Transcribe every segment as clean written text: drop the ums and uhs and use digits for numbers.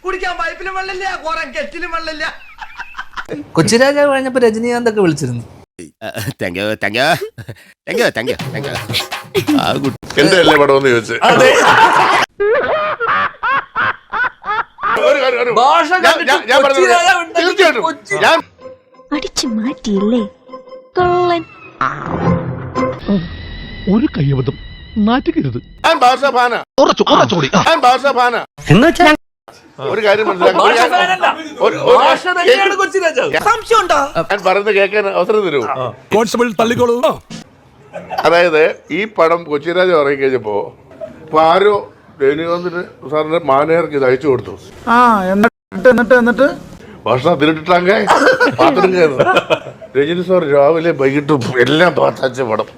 കുടിക്കാൻ പൈപ്പിലും വെള്ളമില്ല, കുറെ കെറ്റിലും വെള്ളമില്ല. കൊച്ചിരാജാവ് കഴിഞ്ഞപ്പോ രജനീകാന്ത് ഒക്കെ വിളിച്ചിരുന്നു. എന്റെ അല്ലേ പടമെന്ന് ചോദിച്ചു. അടിച്ചു മാറ്റിയില്ലേ കൊള്ളൻ. ഒരു കയ്യബദ്ധം നാറ്റുകരുത്. ഒരു കാര്യം ഞാൻ പറയുന്നത് കേൾക്കാൻ അവസരം തരൂ. കോൺസ്റ്റബിൾ തള്ളിക്കോളൂ. അതായത് ഈ പടം കൊച്ചിരാജ ഇറങ്ങി കഴിഞ്ഞപ്പോ ആരോ രജനീകാന്തിന് സാറിന്റെ മാനേജർക്ക് ഇത് അയച്ചു കൊടുത്തു. എന്നിട്ട് ഭക്ഷണം തിരിട്ടിട്ടാങ്ക പാത്രം കയറുന്നു. രജനി സാർ രാവിലെ വൈകിട്ടും എല്ലാം പാത്തച്ച പടം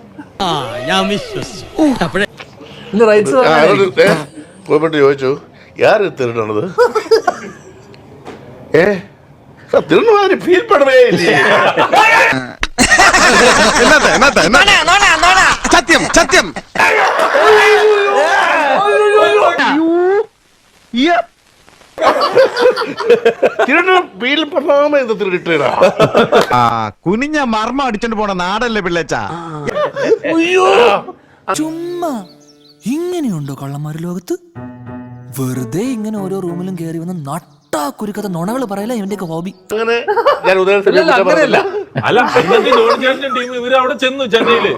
പോയിട്ട് ചോദിച്ചു, யாரு திருடனது? திருடு மாதிரி ஃபீல் பண்ணவே இல்லையே. സത്യം സത്യം. திருடு ஃபீல் பண்ணாம இந்த திருடிட்டா. കുനിഞ്ഞ മർമ്മം അടിച്ചോണ്ട് പോണ നാടല്ലേ പിള്ളേച്ചാ. ചുമ്മാ ഇങ്ങനെയുണ്ടോ കള്ളന്മാര് ലോകത്ത്? വെറുതെ ഇങ്ങനെ ഓരോ റൂമിലും കയറി വന്ന് നട്ടാ കുരുക്കഥ നുണകൾ പറയല ഇവന്റെയൊക്കെ ഹോബി. അങ്ങനെ ഞാൻ ഉദാഹരണത്തിന് അല്ല, ടീം ഇവര് അവിടെ ചെന്നു ചെന്നൈയില്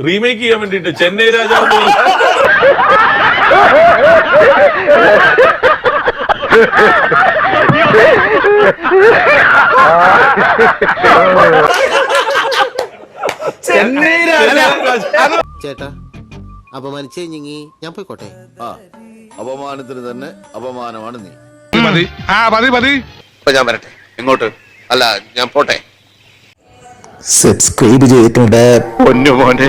റീമേക്ക് ചെയ്യാൻ വേണ്ടിട്ട് ചെന്നൈ രാജാവ്. ചേട്ടാ അപമാനിച്ചേ ഞാൻ പോയിക്കോട്ടെ. അപമാനത്തിന് തന്നെ അപമാനമാണ് നീ. മതി ഞാൻ വരട്ടെ. എങ്ങോട്ട്? അല്ല, ഞാൻ പോട്ടെ. സബ്സ്ക്രൈബ് ചെയ്തിട്ടുണ്ട് പൊന്നു മോനെ.